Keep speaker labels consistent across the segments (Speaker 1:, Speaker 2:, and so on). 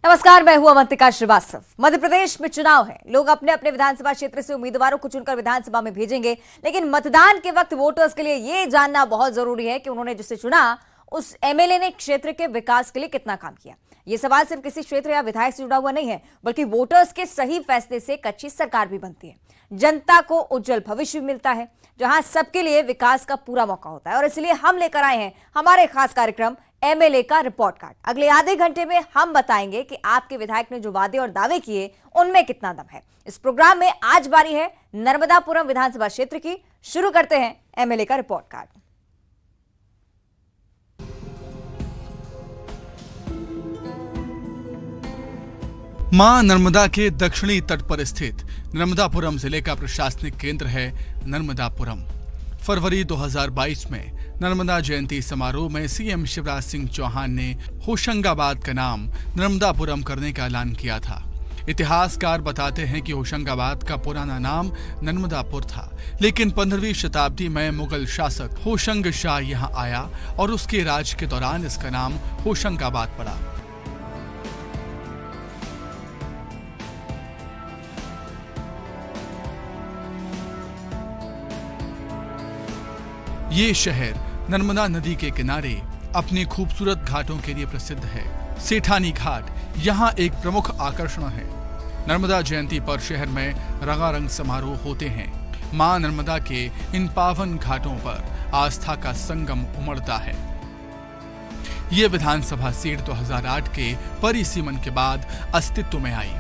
Speaker 1: नमस्कार, मैं हूं अवंतिका श्रीवास्तव। मध्य प्रदेश में चुनाव है। लोग अपने अपने विधानसभा क्षेत्र से उम्मीदवारों को चुनकर विधानसभा में भेजेंगे, लेकिन मतदान के वक्त वोटर्स के लिए यह जानना बहुत जरूरी है कि उन्होंने जिसे चुना उस एमएलए ने क्षेत्र के विकास के लिए कितना काम किया। यह सवाल सिर्फ किसी क्षेत्र या विधायक से जुड़ा हुआ नहीं है, बल्कि वोटर्स के सही फैसले से एक अच्छी सरकार भी बनती है, जनता को उज्जवल भविष्य भी मिलता है, जहां सबके लिए विकास का पूरा मौका होता है। और इसलिए हम लेकर आए हैं हमारे खास कार्यक्रम एमएलए का रिपोर्ट कार्ड। अगले आधे घंटे में हम बताएंगे कि आपके विधायक ने जो वादे और दावे किए उनमें कितना दम है। इस प्रोग्राम में आज बारी है नर्मदापुरम विधानसभा क्षेत्र की। शुरू करते हैं एमएलए का रिपोर्ट कार्ड।
Speaker 2: मां नर्मदा के दक्षिणी तट पर स्थित नर्मदापुरम जिले का प्रशासनिक केंद्र है नर्मदापुरम। फरवरी 2022 में नर्मदा जयंती समारोह में सीएम शिवराज सिंह चौहान ने होशंगाबाद का नाम नर्मदापुरम करने का ऐलान किया था। इतिहासकार बताते हैं कि होशंगाबाद का पुराना नाम नर्मदापुर था, लेकिन 15वीं शताब्दी में मुगल शासक होशंग शाह यहां आया और उसके राज के दौरान इसका नाम होशंगाबाद पड़ा। ये शहर नर्मदा नदी के किनारे अपने खूबसूरत घाटों के लिए प्रसिद्ध है। सेठानी घाट यहाँ एक प्रमुख आकर्षण है। नर्मदा जयंती पर शहर में रंगारंग समारोह होते हैं। मां नर्मदा के इन पावन घाटों पर आस्था का संगम उमड़ता है। ये विधानसभा सीट 2008 के परिसीमन के बाद अस्तित्व में आई।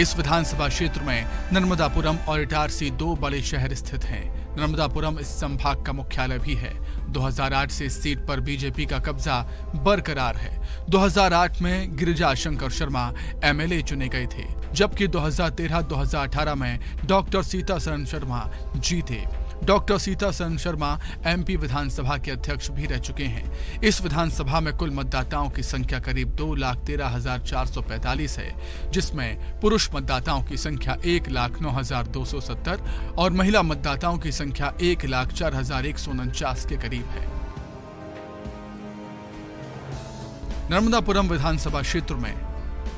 Speaker 2: इस विधानसभा क्षेत्र में नर्मदापुरम और इटारसी दो बड़े शहर स्थित हैं। नर्मदापुरम इस संभाग का मुख्यालय भी है। 2008 से इस सीट पर बीजेपी का कब्जा बरकरार है। 2008 में गिरिजा शंकर शर्मा एमएलए चुने गए थे, जबकि 2013-2018 में डॉक्टर सीतासरन शर्मा जीते। डॉक्टर सीतासरन शर्मा एमपी विधानसभा के अध्यक्ष भी रह चुके हैं। इस विधानसभा में कुल मतदाताओं की संख्या करीब 2,13,445 है, जिसमें पुरुष मतदाताओं की संख्या 1,09,270 और महिला मतदाताओं की संख्या 1,04,149 के करीब है। नर्मदापुरम विधानसभा क्षेत्र में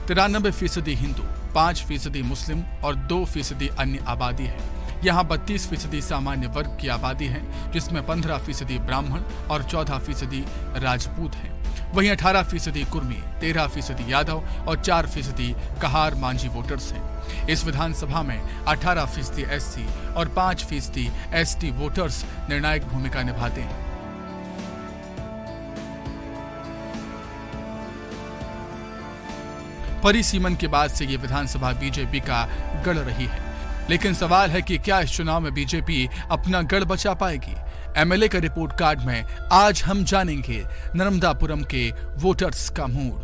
Speaker 2: 93% हिंदू, 5% मुस्लिम और 2% अन्य आबादी है। यहाँ 32% सामान्य वर्ग की आबादी है, जिसमें 15% ब्राह्मण और 14% राजपूत हैं। वहीं 18% कुर्मी, 13% यादव और 4% कहार मांझी वोटर्स हैं। इस विधानसभा में 18% एससी और 5% एसटी वोटर्स निर्णायक भूमिका निभाते हैं। परिसीमन के बाद से ये विधानसभा बीजेपी का गढ़ रही है, लेकिन सवाल है कि क्या इस चुनाव में बीजेपी अपना गढ़ बचा पाएगी। एमएलए का रिपोर्ट कार्ड में आज हम जानेंगे नर्मदापुरम के वोटर्स का मूड।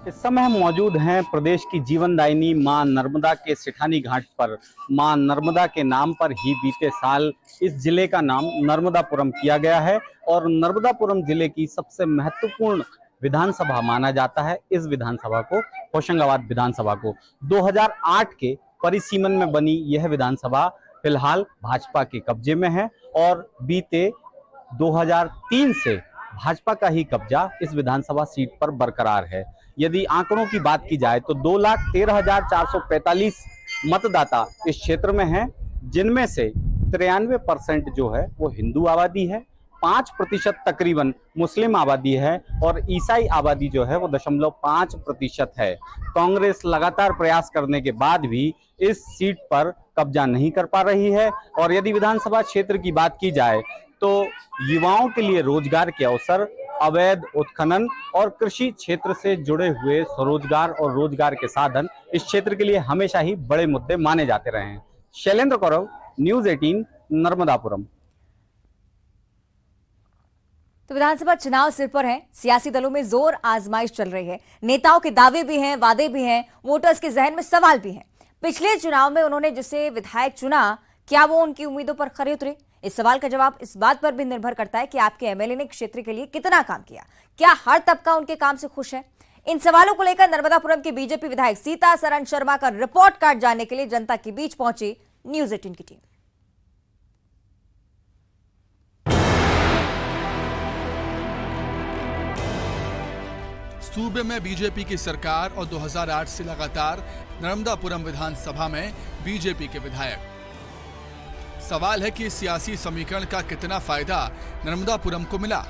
Speaker 3: इस समय हम मौजूद हैं प्रदेश की जीवनदायिनी मां नर्मदा के सेठानी घाट पर। मां नर्मदा के नाम पर ही बीते साल इस जिले का नाम नर्मदापुरम किया गया है और नर्मदापुरम जिले की सबसे महत्वपूर्ण विधानसभा माना जाता है इस विधानसभा को, होशंगाबाद विधानसभा को। 2008 के परिसीमन में बनी यह विधानसभा फिलहाल भाजपा के कब्जे में है और बीते 2003 से भाजपा का ही कब्जा इस विधानसभा सीट पर बरकरार है। यदि आंकड़ों की बात की जाए तो 2,13,445 मतदाता इस क्षेत्र में हैं, जिनमें से 93% जो है वो हिंदू आबादी है, 5% तकरीबन मुस्लिम आबादी है और ईसाई आबादी जो है वो 0.5% है। कांग्रेस लगातार प्रयास करने के बाद भी इस सीट पर कब्जा नहीं कर पा रही है। और यदि विधानसभा क्षेत्र की बात की जाए तो युवाओं के लिए रोजगार के अवसर, अवैध उत्खनन और कृषि क्षेत्र से जुड़े हुए स्वरोजगार और रोजगार के साधन इस क्षेत्र के लिए हमेशा ही बड़े मुद्दे माने जाते रहे हैं। शैलेंद्र कौरव, न्यूज़ 18, नर्मदापुरम।
Speaker 1: तो विधानसभा चुनाव सिर पर है, सियासी दलों में जोर आजमाइश चल रही है। नेताओं के दावे भी हैं, वादे भी हैं, वोटर्स के जहन में सवाल भी हैं। पिछले चुनाव में उन्होंने जिसे विधायक चुना, क्या वो उनकी उम्मीदों पर खरे उतरे? इस सवाल का जवाब इस बात पर भी निर्भर करता है कि आपके एमएलए ने क्षेत्र के लिए कितना काम किया। क्या हर तबका उनके काम से खुश है? इन सवालों को लेकर नर्मदापुरम के बीजेपी विधायक सीतासरन शर्मा का रिपोर्ट कार्ड जानने के लिए जनता के बीच पहुंची न्यूज़ 18 की टीम।
Speaker 2: सूबे में बीजेपी की सरकार और 2008 से लगातार नर्मदापुरम विधानसभा में बीजेपी के विधायक। सवाल है कि इस सियासी समीकरण का कितना फायदा नर्मदापुरम को मिला।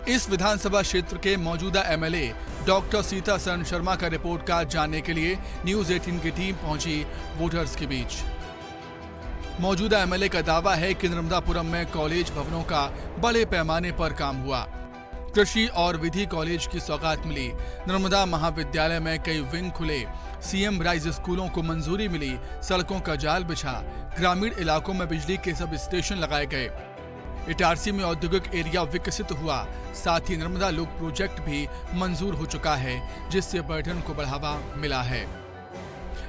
Speaker 2: इस विधानसभा क्षेत्र के मौजूदा एमएलए डॉक्टर सीतासरन शर्मा का रिपोर्ट कार्ड जानने के लिए न्यूज 18 की टीम पहुंची वोटर्स के बीच। मौजूदा एमएलए का दावा है कि नर्मदापुरम में कॉलेज भवनों का बड़े पैमाने पर काम हुआ। कृषि और विधि कॉलेज की सौगात मिली। नर्मदा महाविद्यालय में कई विंग खुले। सीएम राइज स्कूलों को मंजूरी मिली। सड़कों का जाल बिछा। ग्रामीण इलाकों में बिजली के सब स्टेशन लगाए गए। इटारसी में औद्योगिक एरिया विकसित हुआ। साथ ही नर्मदा लूप प्रोजेक्ट भी मंजूर हो चुका है, जिससे पर्यटन को बढ़ावा मिला है।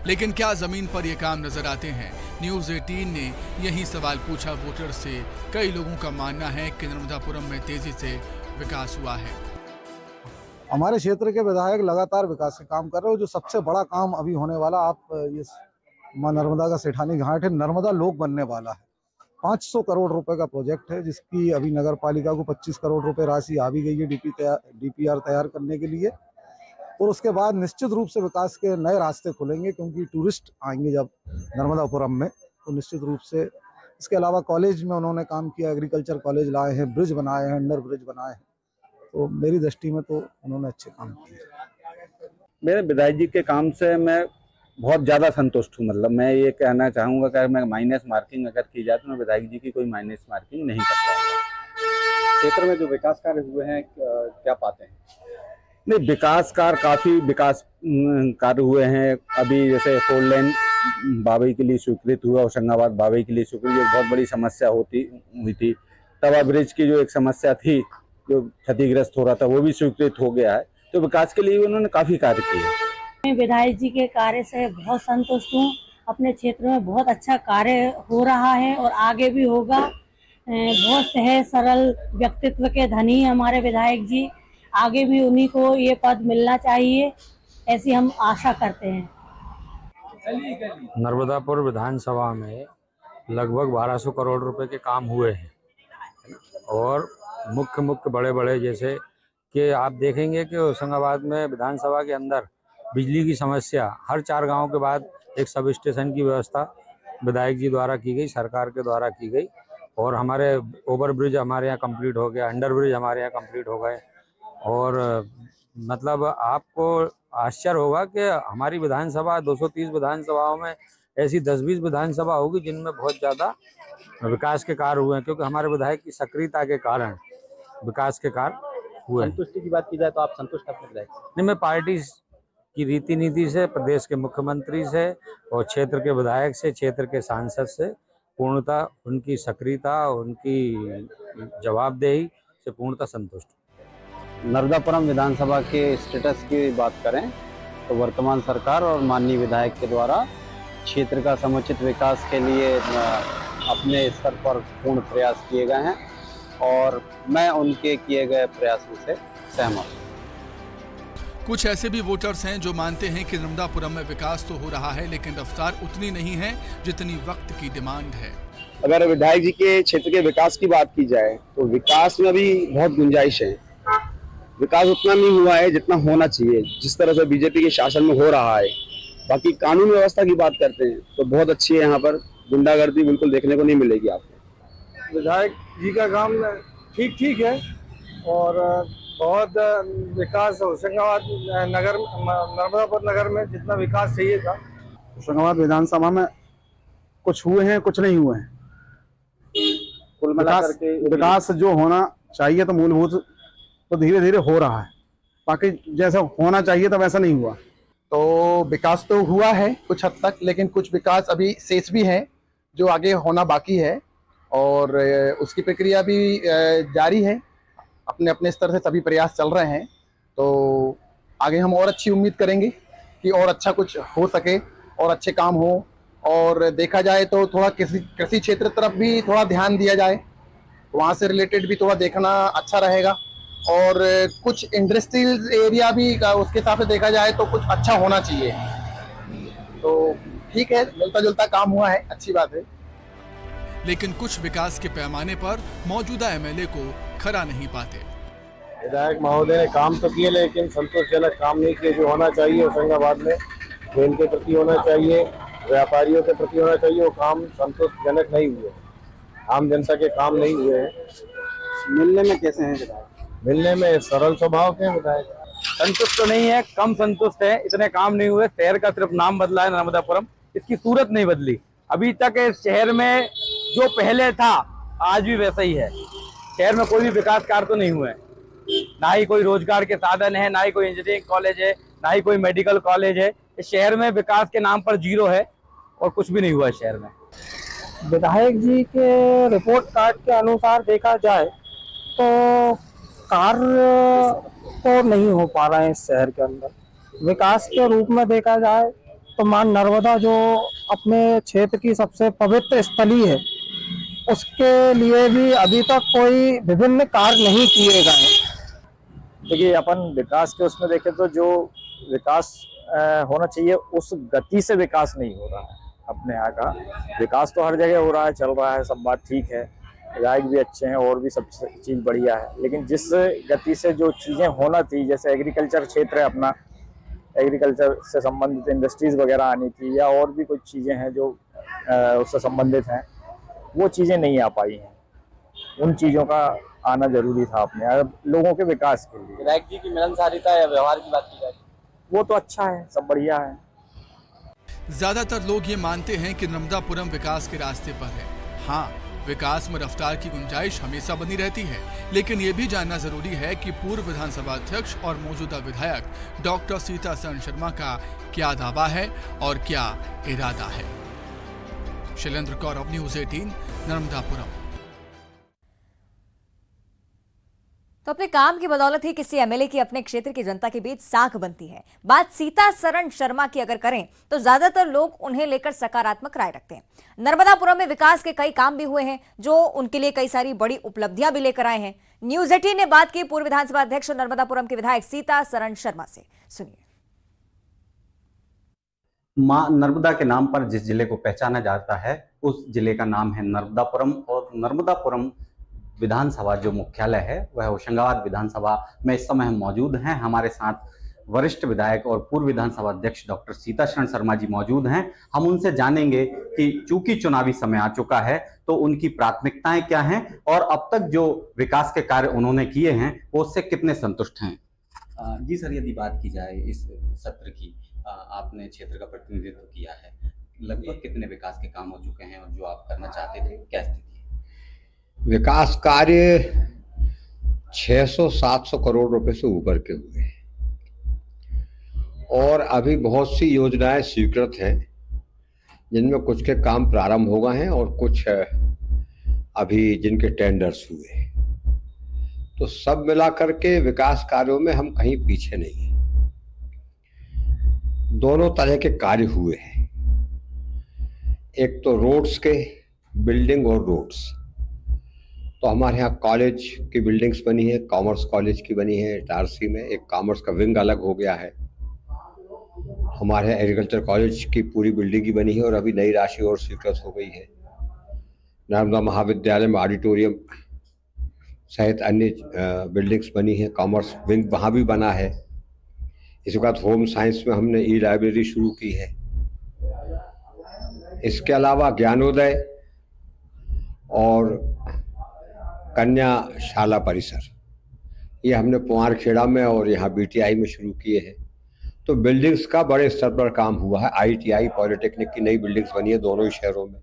Speaker 2: लेकिन क्या जमीन पर ये काम नजर आते हैं? न्यूज 18 ने यही सवाल पूछा वोटर से। कई लोगों का मानना है कि नर्मदापुरम में तेजी से विकास हुआ है।
Speaker 4: हमारे क्षेत्र के विधायक लगातार विकास के काम कर रहे हो। जो सबसे बड़ा काम अभी होने वाला, आप ये मां नर्मदा का सेठानी घाट है, नर्मदा लोक बनने वाला है। 500 करोड़ रुपए का प्रोजेक्ट है, जिसकी अभी नगर पालिका को 25 करोड़ रुपए राशि आ भी गई है डीपीआर तैयार करने के लिए। और उसके बाद निश्चित रूप से विकास के नए रास्ते खुलेंगे, क्योंकि टूरिस्ट आएंगे जब नर्मदापुरम में, तो निश्चित रूप से। इसके अलावा कॉलेज में उन्होंने काम किया, एग्रीकल्चर कॉलेज लाए हैं, ब्रिज बनाए हैं, अंडर ब्रिज बनाए हैं। तो मेरी दृष्टि में तो उन्होंने अच्छे काम किए।
Speaker 3: मेरे विधायक जी के काम से मैं बहुत ज़्यादा संतुष्ट हूँ। मतलब मैं ये कहना चाहूँगा कि मैं माइनस मार्किंग अगर की जाए तो मैं विधायक जी की कोई माइनस मार्किंग नहीं करता।
Speaker 5: क्षेत्र में जो विकास कार्य हुए हैं क्या पाते हैं?
Speaker 3: नहीं, विकास कार्य काफ़ी विकास कार्य हुए हैं। अभी जैसे 4 लेन बाबई के लिए स्वीकृत हुआ, होशंगाबाद बाबई के लिए स्वीकृत, ये बहुत बड़ी समस्या हुई थी। तवा ब्रिज की जो एक समस्या थी, जो क्षतिग्रस्त हो रहा था, वो भी स्वीकृत हो गया है। तो विकास के लिए उन्होंने काफ़ी कार्य किए।
Speaker 6: मैं विधायक जी के कार्य से बहुत संतुष्ट हूँ। अपने क्षेत्र में बहुत अच्छा कार्य हो रहा है और आगे भी होगा। बहुत सहज सरल व्यक्तित्व के धनी हमारे विधायक जी। आगे भी उन्हीं को ये पद मिलना चाहिए, ऐसी हम आशा करते हैं।
Speaker 7: नर्मदापुर विधानसभा में लगभग 1200 करोड़ रुपए के काम हुए हैं और मुख्य बड़े जैसे कि आप देखेंगे कि होशंगाबाद में विधानसभा के अंदर बिजली की समस्या, हर 4 गांव के बाद एक सब स्टेशन की व्यवस्था विधायक जी द्वारा की गई, सरकार के द्वारा की गई। और हमारे ओवर ब्रिज हमारे यहाँ कंप्लीट हो गया, अंडर ब्रिज हमारे यहाँ कंप्लीट हो गए। और मतलब आपको आश्चर्य होगा कि हमारी विधानसभा 230 विधानसभाओं में ऐसी 10-20 विधानसभा होगी जिनमें बहुत ज़्यादा विकास के कार्य हुए हैं, क्योंकि हमारे विधायक की सक्रियता के कारण विकास के कार्य हुए।
Speaker 5: संतुष्टि की बात की जाए तो आप संतुष्ट अपने विधायक से?
Speaker 7: नहीं, मैं पार्टी की रीति नीति से, प्रदेश के मुख्यमंत्री से और क्षेत्र के विधायक से, क्षेत्र के सांसद से पूर्णतः उनकी सक्रियता, उनकी जवाबदेही से पूर्णतः संतुष्ट।
Speaker 3: नर्मदापुरम विधानसभा के स्टेटस की बात करें तो वर्तमान सरकार और माननीय विधायक के द्वारा क्षेत्र का समुचित विकास के लिए अपने स्तर पर पूर्ण प्रयास किए गए हैं और मैं उनके किए गए प्रयासों से सहमत हूँ।
Speaker 2: कुछ ऐसे भी वोटर्स हैं जो मानते हैं कि नर्मदापुरम में विकास तो हो रहा है, लेकिन रफ्तार उतनी नहीं है जितनी वक्त की डिमांड है।
Speaker 8: अगर विधायक जी के क्षेत्र के विकास की बात की जाए तो विकास में भी बहुत गुंजाइश है। विकास उतना नहीं हुआ है जितना होना चाहिए, जिस तरह से बीजेपी के शासन में हो रहा है। बाकी कानून व्यवस्था की बात करते हैं तो बहुत अच्छी है। यहाँ पर गुंडागर्दी बिल्कुल देखने को नहीं मिलेगी आपको।
Speaker 4: विधायक जी का काम ठीक है और बहुत विकास होशंगाबाद नगर, नर्मदापुर नगर में जितना विकास चाहिए था, होशंगाबाद विधानसभा में कुछ हुए हैं, कुछ नहीं हुए हैं।
Speaker 5: कुल मिलाकर के
Speaker 4: विकास जो होना चाहिए तो मूलभूत तो धीरे धीरे हो रहा है, बाकी जैसा होना चाहिए था वैसा नहीं हुआ।
Speaker 9: तो विकास तो हुआ है कुछ हद तक, लेकिन कुछ विकास अभी शेष भी है जो आगे होना बाकी है और उसकी प्रक्रिया भी जारी है। अपने अपने स्तर से सभी प्रयास चल रहे हैं। तो आगे हम और अच्छी उम्मीद करेंगे कि और अच्छा कुछ हो सके और अच्छे काम हो। और देखा जाए तो थोड़ा कृषि क्षेत्र तरफ भी थोड़ा ध्यान दिया जाए, वहाँ से रिलेटेड भी थोड़ा देखना अच्छा रहेगा। और कुछ इंडस्ट्रियल एरिया भी उसके हिसाब से देखा जाए तो कुछ अच्छा होना चाहिए। तो ठीक है, मिलता जुलता काम हुआ है, अच्छी बात है।
Speaker 2: लेकिन कुछ विकास के पैमाने पर मौजूदा एमएलए को खरा नहीं पाते।
Speaker 10: विधायक महोदय ने काम तो किए लेकिन संतोषजनक काम नहीं किए। जो होना चाहिए होशंगाबाद में खेल के प्रति होना चाहिए, व्यापारियों के प्रति होना चाहिए, वो काम संतोषजनक नहीं हुए, आम जनता के काम नहीं हुए हैं।
Speaker 5: मिलने में कैसे हैं विधायक?
Speaker 10: मिलने में सरल स्वभाव के विधायक।
Speaker 11: संतुष्ट तो नहीं है, कम संतुष्ट है, इतने काम नहीं हुए। शहर का सिर्फ नाम बदला है नर्मदापुरम, इसकी सूरत नहीं बदली। अभी तक इस शहर में जो पहले था आज भी वैसा ही है। शहर में कोई भी विकास कार्य तो नहीं हुए, ना ही कोई रोजगार के साधन है, ना ही कोई इंजीनियरिंग कॉलेज है, ना ही कोई मेडिकल कॉलेज है। इस शहर में विकास के नाम पर जीरो है और कुछ भी नहीं हुआ है शहर में।
Speaker 12: विधायक जी के रिपोर्ट कार्ड के अनुसार देखा जाए तो कार्य तो नहीं हो पा रहे हैं इस शहर के अंदर। विकास के रूप में देखा जाए तो मां नर्मदा जो अपने क्षेत्र की सबसे पवित्र स्थली है, उसके लिए भी अभी तक कोई विभिन्न कार्य नहीं किए गए।
Speaker 13: देखिए, अपन विकास के उसमें देखें तो जो विकास होना चाहिए उस गति से विकास नहीं हो रहा है। अपने यहाँ का विकास तो हर जगह हो रहा है, चल रहा है, सब बात ठीक है, विधायक भी अच्छे हैं और भी सब चीज़ बढ़िया है, लेकिन जिस गति से जो चीज़ें होना थी, जैसे एग्रीकल्चर क्षेत्र है अपना, एग्रीकल्चर से संबंधित इंडस्ट्रीज वगैरह आनी थी या और भी कुछ चीज़ें हैं जो उससे संबंधित हैं, वो चीज़ें नहीं आ पाई हैं। उन चीज़ों का आना जरूरी था अपने लोगों के विकास के लिए।
Speaker 5: विधायक जी की मिलनसारिता या व्यवहार की बात की जाए
Speaker 13: वो तो अच्छा है, सब बढ़िया है।
Speaker 2: ज्यादातर लोग ये मानते हैं कि नर्मदापुरम विकास के रास्ते पर है। हाँ, विकास में रफ्तार की गुंजाइश हमेशा बनी रहती है, लेकिन ये भी जानना जरूरी है कि पूर्व विधानसभा अध्यक्ष और मौजूदा विधायक डॉक्टर सीतासरण शर्मा का क्या दावा है और क्या इरादा है। शैलेंद्र कौरव, न्यूज़ 18, नर्मदापुरम।
Speaker 1: तो अपने काम की बदौलत ही किसी एमएलए की अपने क्षेत्र की जनता के बीच साख बनती है। बात सीतासरण शर्मा की अगर करें तो ज्यादातर लोग उन्हें लेकर सकारात्मक राय रखते हैं। नर्मदापुरम में विकास के कई काम भी हुए हैं जो उनके लिए कई सारी बड़ी उपलब्धियां भी लेकर आए हैं। न्यूज़ 18 ने बात की पूर्व विधानसभा अध्यक्ष और नर्मदापुरम के विधायक सीतासरण शर्मा से। सुनिए।
Speaker 3: मां नर्मदा के नाम पर जिस जिले को पहचाना जाता है उस जिले का नाम है नर्मदापुरम, और नर्मदापुरम विधानसभा जो मुख्यालय है वह होशंगाबाद विधानसभा में इस समय हम मौजूद हैं। हमारे साथ वरिष्ठ विधायक और पूर्व विधानसभा अध्यक्ष डॉक्टर सीतासरण शर्मा जी मौजूद हैं। हम उनसे जानेंगे कि चूंकि चुनावी समय आ चुका है तो उनकी प्राथमिकताएं क्या हैं और अब तक जो विकास के कार्य उन्होंने किए हैं वो उससे कितने संतुष्ट हैं। जी सर, यदि बात की जाए इस सत्र की, आपने क्षेत्र का प्रतिनिधित्व किया है, लगभग कितने विकास के काम हो चुके हैं और जो आप करना चाहते थे क्या स्थिति?
Speaker 14: विकास कार्य 600-700 करोड़ रुपए से ऊपर के हुए हैं और अभी बहुत सी योजनाएं स्वीकृत हैं जिनमें कुछ के काम प्रारंभ हो गए हैं और कुछ अभी जिनके टेंडर्स हुए हैं। तो सब मिलाकर के विकास कार्यों में हम कहीं पीछे नहीं हैं। दोनों तरह के कार्य हुए हैं, एक तो रोड्स के, बिल्डिंग और रोड्स। तो हमारे यहाँ कॉलेज की बिल्डिंग्स बनी है, कॉमर्स कॉलेज की बनी है इटारसी में, एक कॉमर्स का विंग अलग हो गया है। हमारे यहाँ एग्रीकल्चर कॉलेज की पूरी बिल्डिंग ही बनी है और अभी नई राशि और स्वीकृत हो गई है। नर्मदा महाविद्यालय में ऑडिटोरियम सहित अन्य बिल्डिंग्स बनी है, कॉमर्स विंग वहाँ भी बना है। इसके बाद होम साइंस में हमने ई लाइब्रेरी शुरू की है। इसके अलावा ज्ञानोदय और कन्या शाला परिसर ये हमने पुआरखेड़ा में और यहाँ बीटीआई में शुरू किए हैं। तो बिल्डिंग्स का बड़े स्तर पर काम हुआ है। आईटीआई पॉलिटेक्निक की नई बिल्डिंग्स बनी है दोनों ही शहरों में।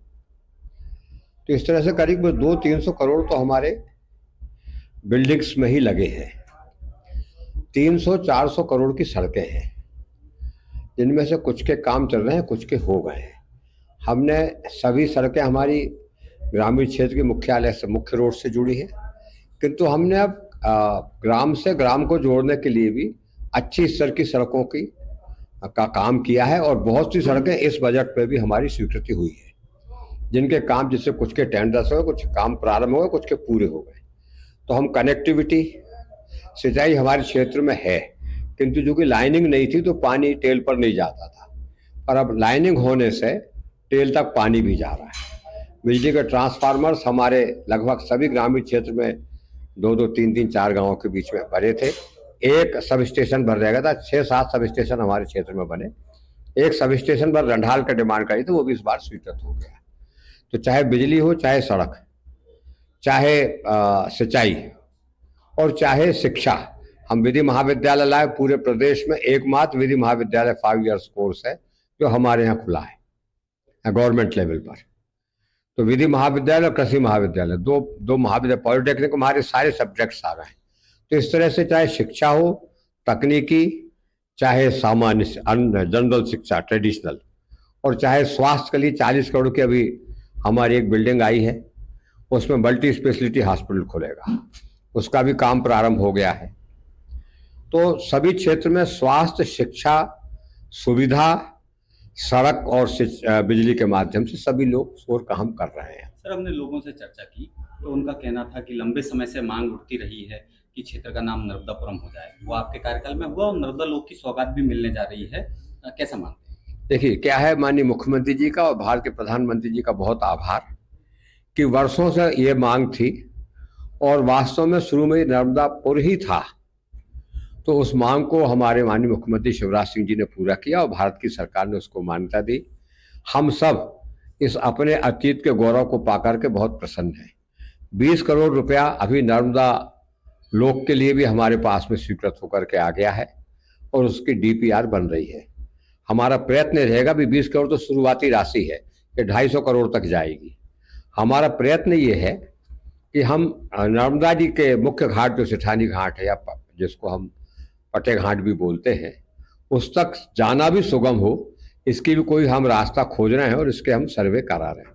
Speaker 14: तो इस तरह से करीब 200-300 करोड़ तो हमारे बिल्डिंग्स में ही लगे हैं। 300-400 करोड़ की सड़कें हैं जिनमें से कुछ के काम चल रहे हैं, कुछ के हो गए हैं। हमने सभी सड़कें हमारी ग्रामीण क्षेत्र के मुख्यालय से, मुख्य रोड से जुड़ी है, किंतु हमने अब ग्राम से ग्राम को जोड़ने के लिए भी अच्छी स्तर की सड़कों का काम किया है और बहुत सी सड़कें इस बजट में भी हमारी स्वीकृति हुई है जिनके काम, जिससे कुछ के टेंडर्स हो, कुछ काम प्रारंभ हो गए, कुछ के पूरे हो गए। तो हम कनेक्टिविटी, सिंचाई हमारे क्षेत्र में है, किंतु जो कि लाइनिंग नहीं थी तो पानी टेल पर नहीं जाता था, पर अब लाइनिंग होने से टेल तक पानी भी जा रहा है। बिजली के ट्रांसफार्मर्स हमारे लगभग सभी ग्रामीण क्षेत्र में 2-2, 3-3, 4 गांवों के बीच में बने थे। एक सब स्टेशन बन रहेगा था, 6-7 सब स्टेशन हमारे क्षेत्र में बने। एक सब स्टेशन पर रंढाल का डिमांड करी थी, वो भी इस बार स्वीकृत हो गया। तो चाहे बिजली हो, चाहे सड़क, चाहे सिंचाई और चाहे शिक्षा, हम विधि महाविद्यालय लाए। पूरे प्रदेश में एकमात्र विधि महाविद्यालय 5 इयर्स कोर्स है जो हमारे यहाँ खुला है गवर्नमेंट लेवल पर। तो विधि महाविद्यालय और कृषि महाविद्यालय, दो महाविद्यालय, पॉलिटेक्निक, हमारे सारे सब्जेक्ट्स आ रहे हैं। तो इस तरह से चाहे शिक्षा हो, तकनीकी, चाहे सामान्य जनरल शिक्षा ट्रेडिशनल, और चाहे स्वास्थ्य के लिए 40 करोड़ की अभी हमारी एक बिल्डिंग आई है, उसमें मल्टी स्पेशलिटी हॉस्पिटल खुलेगा, उसका भी काम प्रारंभ हो गया है। तो सभी क्षेत्र में स्वास्थ्य, शिक्षा, सुविधा, सड़क और बिजली के माध्यम से सभी लोग शोर काम कर रहे हैं।
Speaker 3: सर, हमने लोगों से चर्चा की तो उनका कहना था कि लंबे समय से मांग उठती रही है कि क्षेत्र का नाम नर्मदापुरम हो जाए। वो आपके कार्यकाल में हुआ और नर्मदा लोक की सौगात भी मिलने जा रही है, कैसा मानते हैं?
Speaker 14: देखिए, क्या है, माननीय मुख्यमंत्री जी का और भारत के प्रधानमंत्री जी का बहुत आभार कि वर्षों से ये मांग थी और वास्तव में शुरू में नर्मदापुर ही था। तो उस मांग को हमारे माननीय मुख्यमंत्री शिवराज सिंह जी ने पूरा किया और भारत की सरकार ने उसको मान्यता दी। हम सब इस अपने अतीत के गौरव को पाकर के बहुत प्रसन्न हैं। 20 करोड़ रुपया अभी नर्मदा लोक के लिए भी हमारे पास में स्वीकृत होकर के आ गया है और उसकी DPR बन रही है। हमारा प्रयत्न रहेगा भी 20 करोड़ तो शुरुआती राशि है, ये 250 करोड़ तक जाएगी। हमारा प्रयत्न ये है कि हम नर्मदा जी के मुख्य घाट जो सेठानी घाट है या जिसको हम पटे घाट भी बोलते हैं, उस तक जाना भी सुगम हो, इसकी भी कोई हम रास्ता खोज रहे हैं और इसके हम सर्वे करा रहे हैं।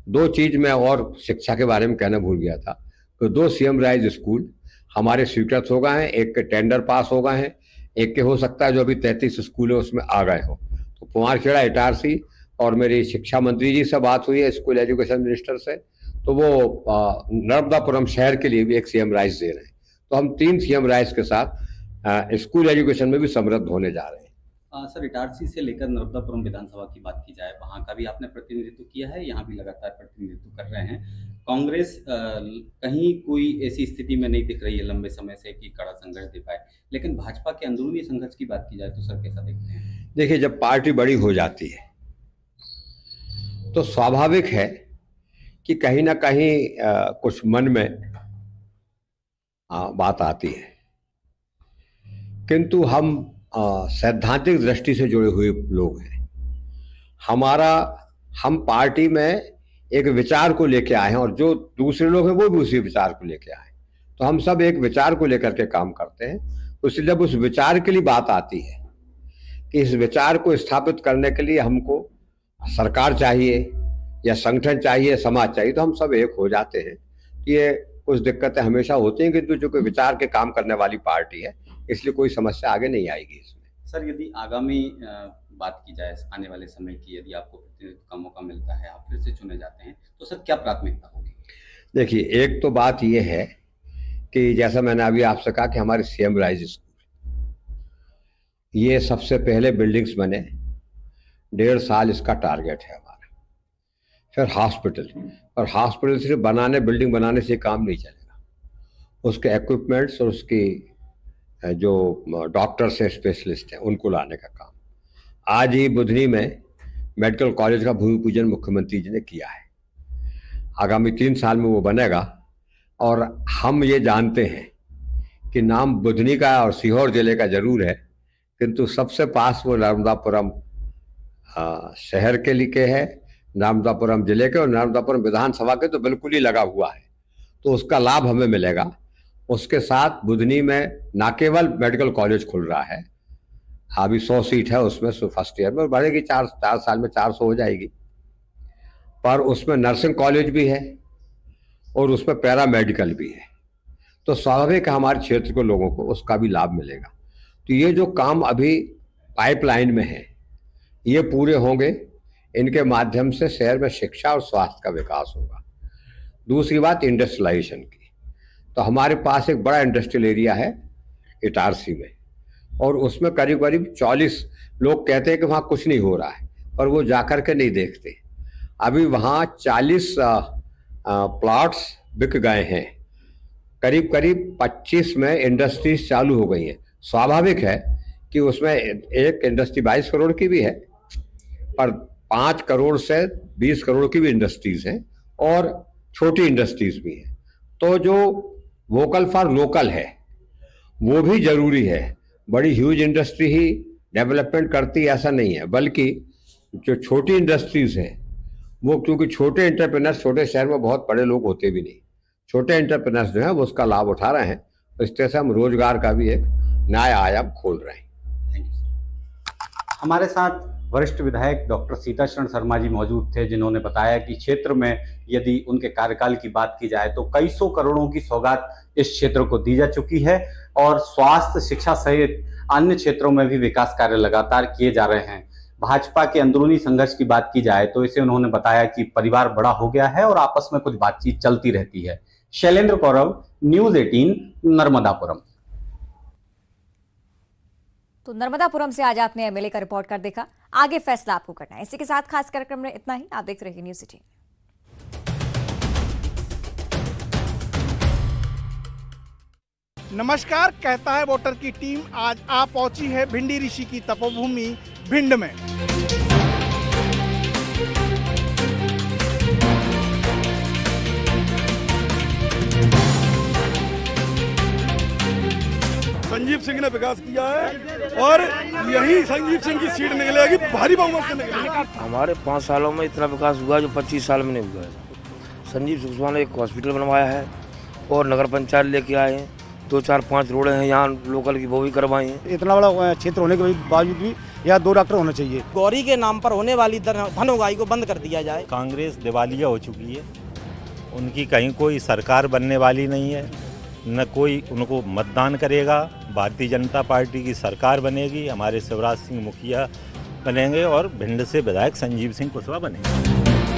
Speaker 14: 2 चीज मैं और शिक्षा के बारे में कहना भूल गया था। तो 2 CM राइज स्कूल हमारे स्वीकृत हो गए हैं, एक के टेंडर पास हो गए हैं, एक के हो सकता है जो अभी 33 स्कूल है उसमें आ गए हो। तो कुमारखेड़ा इटारसी और मेरी शिक्षा मंत्री जी से बात हुई है, स्कूल एजुकेशन मिनिस्टर से, तो वो नर्मदापुरम शहर के लिए भी एक CM राइज दे रहे हैं। तो हम 3 CM राइज के साथ स्कूल एजुकेशन में भी समृद्ध होने जा रहे हैं।
Speaker 3: सर, इटारसी से लेकर नर्मदापुरम विधानसभा की बात की जाए, वहाँ का भी आपने प्रतिनिधित्व किया है, यहाँ भी लगातार प्रतिनिधित्व कर रहे हैं। कांग्रेस कहीं कोई ऐसी स्थिति में नहीं दिख रही है लंबे समय से कि कड़ा संघर्ष दे पाए, लेकिन भाजपा के अंदरूनी संघर्ष की बात की जाए तो सर कैसा देखते हैं?
Speaker 14: देखिए, जब पार्टी बड़ी हो जाती है तो स्वाभाविक है कि कहीं ना कहीं कुछ मन में बात आती है, किंतु हम सैद्धांतिक दृष्टि से जुड़े हुए लोग हैं। हम पार्टी में एक विचार को लेके आए हैं और जो दूसरे लोग हैं वो भी उसी विचार को लेके आए। तो हम सब एक विचार को लेकर के काम करते हैं। इसलिए जब उस विचार के लिए बात आती है कि इस विचार को स्थापित करने के लिए हमको सरकार चाहिए या संगठन चाहिए, समाज चाहिए, तो हम सब एक हो जाते हैं। ये कुछ दिक्कतें हमेशा होती हैं, किंतु जो कोई विचार के काम करने वाली पार्टी है, इसलिए कोई समस्या आगे नहीं आएगी इसमें।
Speaker 3: सर, यदि आगामी बात की जाए आने वाले समय की, यदि आपको प्रतिनिधित्व का मौका मिलता है, आप फिर से चुने जाते हैं, तो सर क्या प्राथमिकता होगी?
Speaker 14: देखिए, एक तो बात यह है कि जैसा मैंने अभी आपसे कहा कि हमारे CM राइज स्कूल, ये सबसे पहले बिल्डिंग्स बने, 1.5 साल इसका टारगेट है हमारा। फिर हॉस्पिटल, और हॉस्पिटल सिर्फ बिल्डिंग बनाने से काम नहीं चलेगा, उसके इक्विपमेंट्स और उसकी जो डॉक्टर्स हैं, स्पेशलिस्ट हैं, उनको लाने का काम। आज ही बुधनी में मेडिकल कॉलेज का भूमि पूजन मुख्यमंत्री जी ने किया है। आगामी 3 साल में वो बनेगा और हम ये जानते हैं कि नाम बुधनी का और सीहोर जिले का जरूर है, किंतु सबसे पास वो नर्मदापुरम शहर के लिए है, नर्मदापुरम जिले के और नर्मदापुरम विधानसभा के तो बिल्कुल ही लगा हुआ है। तो उसका लाभ हमें मिलेगा। उसके साथ बुधनी में न केवल मेडिकल कॉलेज खुल रहा है, अभी 100 सीट है उसमें, फर्स्ट ईयर में बढ़ेगी, 4 साल में 400 हो जाएगी, पर उसमें नर्सिंग कॉलेज भी है और उसमें पैरा मेडिकल भी है। तो स्वाभाविक है हमारे क्षेत्र के लोगों को उसका भी लाभ मिलेगा। तो ये जो काम अभी पाइपलाइन में है, ये पूरे होंगे, इनके माध्यम से शहर में शिक्षा और स्वास्थ्य का विकास होगा। दूसरी बात इंडस्ट्रियलाइजेशन की, तो हमारे पास एक बड़ा इंडस्ट्रियल एरिया है इटारसी में, और उसमें करीब करीब 40 लोग कहते हैं कि वहाँ कुछ नहीं हो रहा है, पर वो जाकर के नहीं देखते। अभी वहाँ 40 प्लॉट्स बिक गए हैं करीब करीब 25 में इंडस्ट्रीज चालू हो गई हैं। स्वाभाविक है कि उसमें एक इंडस्ट्री 22 करोड़ की भी है, पर 5 करोड़ से 20 करोड़ की भी इंडस्ट्रीज हैं और छोटी इंडस्ट्रीज भी हैं। तो जो वोकल फॉर लोकल है वो भी जरूरी है। बड़ी ह्यूज इंडस्ट्री ही डेवलपमेंट करती ऐसा नहीं है, बल्कि जो छोटी इंडस्ट्रीज हैं वो, क्योंकि छोटे एंटरप्रेन्योर्स छोटे शहर में बहुत बड़े लोग होते भी नहीं, छोटे एंटरप्रेन्योर्स जो हैं वो उसका लाभ उठा रहे हैं। तो इस तरह से हम रोजगार का भी एक नया आयाम खोल रहे हैं।
Speaker 3: हमारे साथ वरिष्ठ विधायक डॉक्टर सीताशरण शर्मा जी मौजूद थे, जिन्होंने बताया कि क्षेत्र में यदि उनके कार्यकाल की बात की जाए तो कई सौ करोड़ों की सौगात इस क्षेत्र को दी जा चुकी है और स्वास्थ्य, शिक्षा सहित अन्य क्षेत्रों में भी विकास कार्य लगातार किए जा रहे हैं। भाजपा के अंदरूनी संघर्ष की बात की जाए तो इसे उन्होंने बताया कि परिवार बड़ा हो गया है और आपस में कुछ बातचीत चलती रहती है। शैलेंद्र कौरव, न्यूज 18, नर्मदापुरम।
Speaker 1: तो नर्मदापुरम से आज आपने एमएलए का रिपोर्ट कार्ड देखा, आगे फैसला आपको करना है। इसी के साथ खास कार्यक्रम में इतना ही। आप देखते रहिए न्यूज 18।
Speaker 15: नमस्कार, कहता है वोटर की टीम आज आ पहुंची है भिंडी ऋषि की तपोभूमि भिंड में। संजीव सिंह ने विकास किया है और यही संजीव सिंह की सीट निकलेगी, भारी बहुमत से निकलेगी।
Speaker 16: हमारे 5 सालों में इतना विकास हुआ जो 25 साल में नहीं हुआ है। संजीव सुषमा ने एक हॉस्पिटल बनवाया है और नगर पंचायत लेके आए हैं, 2-4-5 रोडें हैं यहाँ लोकल की, वो भी करवाई हैं।
Speaker 17: इतना बड़ा क्षेत्र होने के बावजूद भी यहाँ 2 डॉक्टर होने चाहिए।
Speaker 18: गौरी के नाम पर होने वाली धन उगाही को बंद कर दिया जाए।
Speaker 19: कांग्रेस दिवालिया हो चुकी है, उनकी कहीं कोई सरकार बनने वाली नहीं है, न कोई उनको मतदान करेगा। भारतीय जनता पार्टी की सरकार बनेगी, हमारे शिवराज सिंह मुखिया बनेंगे और भिंड से विधायक संजीव सिंह कुशवाहा बनेंगे।